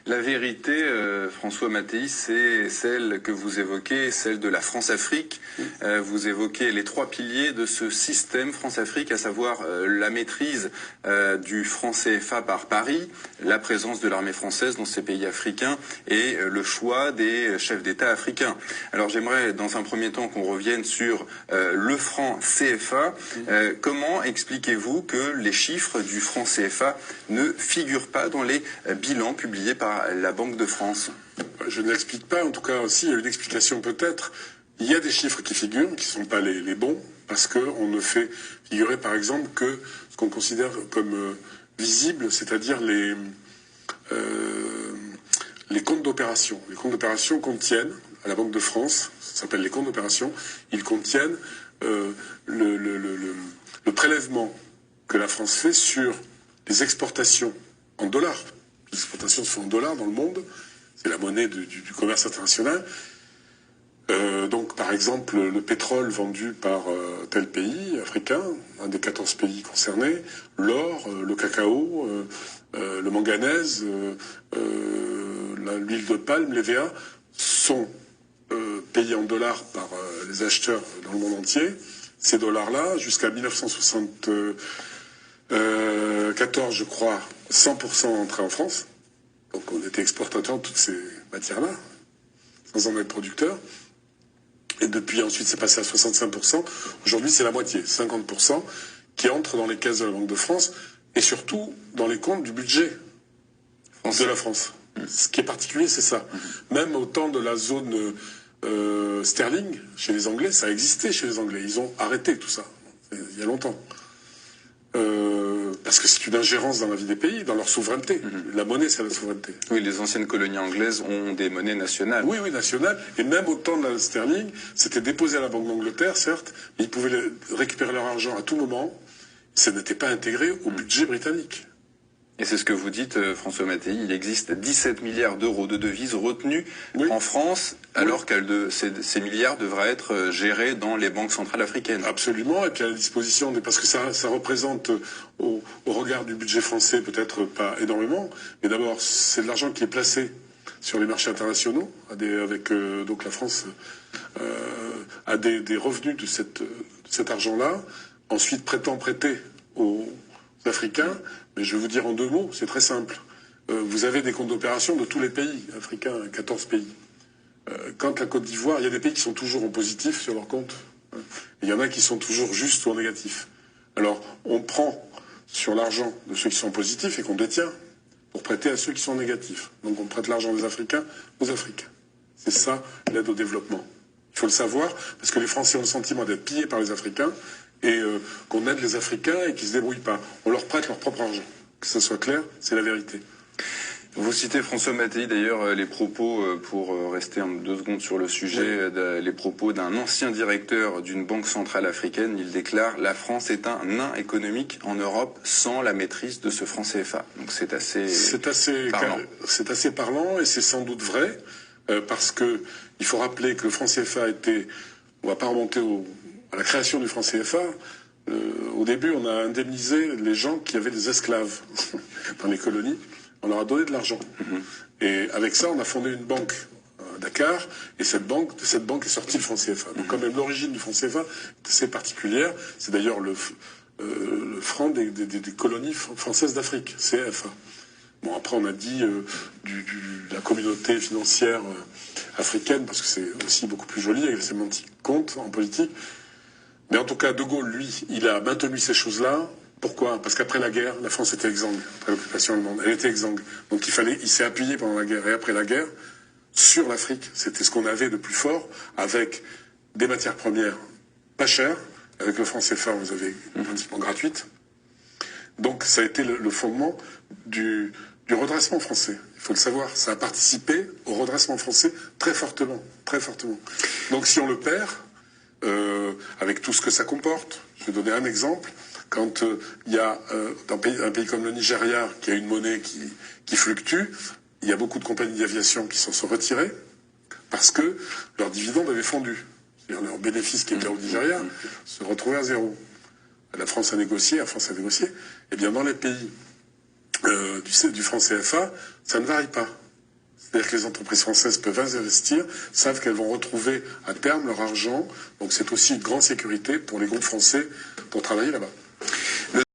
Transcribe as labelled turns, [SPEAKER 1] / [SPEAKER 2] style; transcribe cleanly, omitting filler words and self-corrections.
[SPEAKER 1] La vérité, François Mattei, c'est celle que vous évoquez, celle de la France-Afrique. Vous évoquez les trois piliers de ce système France-Afrique, à savoir la maîtrise du franc CFA par Paris, la présence de l'armée française dans ces pays africains et le choix des chefs d'État africains. Alors j'aimerais dans un premier temps qu'on revienne sur le franc CFA. Comment expliquez-vous que les chiffres du franc CFA ne figurent pas dans les bilans publiés par la Banque de France?
[SPEAKER 2] Je ne l'explique pas, en tout cas, si, il y a une explication peut-être. Il y a des chiffres qui figurent, qui ne sont pas les bons, parce qu'on ne fait figurer, par exemple, que ce qu'on considère comme visible, c'est-à-dire les comptes d'opération. Les comptes d'opération contiennent, à la Banque de France, ça s'appelle les comptes d'opération, ils contiennent le prélèvement que la France fait sur les exportations en dollars. Les exportations se font en dollars dans le monde, c'est la monnaie du commerce international. Donc, par exemple, le pétrole vendu par tel pays africain, un des 14 pays concernés, l'or, le cacao, le manganèse, l'huile de palme, les VA, sont payés en dollars par les acheteurs dans le monde entier. Ces dollars-là, jusqu'à 1974, je crois, 100% entraient en France. Donc on était exportateur de toutes ces matières-là, sans en être producteur. Et depuis ensuite, c'est passé à 65%. Aujourd'hui, c'est la moitié, 50%, qui entre dans les caisses de la Banque de France et surtout dans les comptes du budget de la France. Ce qui est particulier, c'est ça. Même au temps de la zone sterling, chez les Anglais, ça existait chez les Anglais. Ils ont arrêté tout ça, il y a longtemps. Parce que c'est une ingérence dans la vie des pays, dans leur souveraineté. La monnaie, c'est la souveraineté.
[SPEAKER 1] Oui, les anciennes colonies anglaises ont des monnaies nationales.
[SPEAKER 2] Oui, nationales. Et même au temps de la sterling, c'était déposé à la Banque d'Angleterre, certes, mais ils pouvaient récupérer leur argent à tout moment. Ça n'était pas intégré au budget britannique.
[SPEAKER 1] Et c'est ce que vous dites, François Mattei, il existe 17 milliards d'euros de devises retenues en France, alors que ces milliards devraient être gérés dans les banques centrales africaines.
[SPEAKER 2] Absolument, et puis à la disposition, parce que ça représente, au regard du budget français, peut-être pas énormément, mais d'abord, c'est de l'argent qui est placé sur les marchés internationaux, avec donc la France a des revenus de cet argent-là, ensuite prétend prêter aux Africains. Mais je vais vous dire en 2 mots, c'est très simple. Vous avez des comptes d'opération de tous les pays africains, 14 pays. Quand la Côte d'Ivoire, il y a des pays qui sont toujours en positif sur leurs comptes. Il y en a qui sont toujours juste ou en négatif. Alors, on prend sur l'argent de ceux qui sont en positif et qu'on détient pour prêter à ceux qui sont négatifs. Donc on prête l'argent des Africains aux Africains. C'est ça l'aide au développement. Il faut le savoir, parce que les Français ont le sentiment d'être pillés par les Africains, et qu'on aide les Africains et qu'ils se débrouillent pas. On leur prête leur propre argent. Que ça soit clair, c'est la vérité.
[SPEAKER 1] Vous citez François Mattei d'ailleurs les propos, pour rester 2 secondes sur le sujet, les propos d'un ancien directeur d'une banque centrale africaine. Il déclare: la France est un nain économique en Europe sans la maîtrise de ce franc CFA. Donc c'est assez parlant.
[SPEAKER 2] C'est assez parlant et c'est sans doute vrai, parce que il faut rappeler que le franc CFA était, on va pas remonter à la création du franc CFA, au début, on a indemnisé les gens qui avaient des esclaves dans les colonies. On leur a donné de l'argent. Et avec ça, on a fondé une banque à Dakar. Et de cette banque est sorti le franc CFA. Donc quand même, l'origine du franc CFA est assez particulière. C'est d'ailleurs le franc des colonies françaises d'Afrique, CFA. Bon, après, on a dit de la communauté financière africaine, parce que c'est aussi beaucoup plus joli, avec les sémantiques compte en politique. Mais en tout cas, De Gaulle, lui, il a maintenu ces choses-là. Pourquoi? Parce qu'après la guerre, la France était exsangue, après l'occupation allemande. Elle était exsangue. Donc il s'est appuyé pendant la guerre et après la guerre sur l'Afrique. C'était ce qu'on avait de plus fort, avec des matières premières pas chères. Avec le franc CFA, vous avez pratiquement gratuite. Donc ça a été le fondement du redressement français. Il faut le savoir. Ça a participé au redressement français très fortement, très fortement. Donc si on le perd, avec tout ce que ça comporte. Je vais donner un exemple. Quand il y a un pays comme le Nigeria qui a une monnaie qui fluctue, il y a beaucoup de compagnies d'aviation qui s'en sont retirées parce que leurs dividendes avaient fondu. C'est-à-dire leurs bénéfices qui étaient au Nigeria se retrouvaient à zéro. La France a négocié. Eh bien, dans les pays du franc CFA, ça ne varie pas. C'est-à-dire que les entreprises françaises peuvent investir, savent qu'elles vont retrouver à terme leur argent. Donc c'est aussi une grande sécurité pour les groupes français pour travailler là-bas.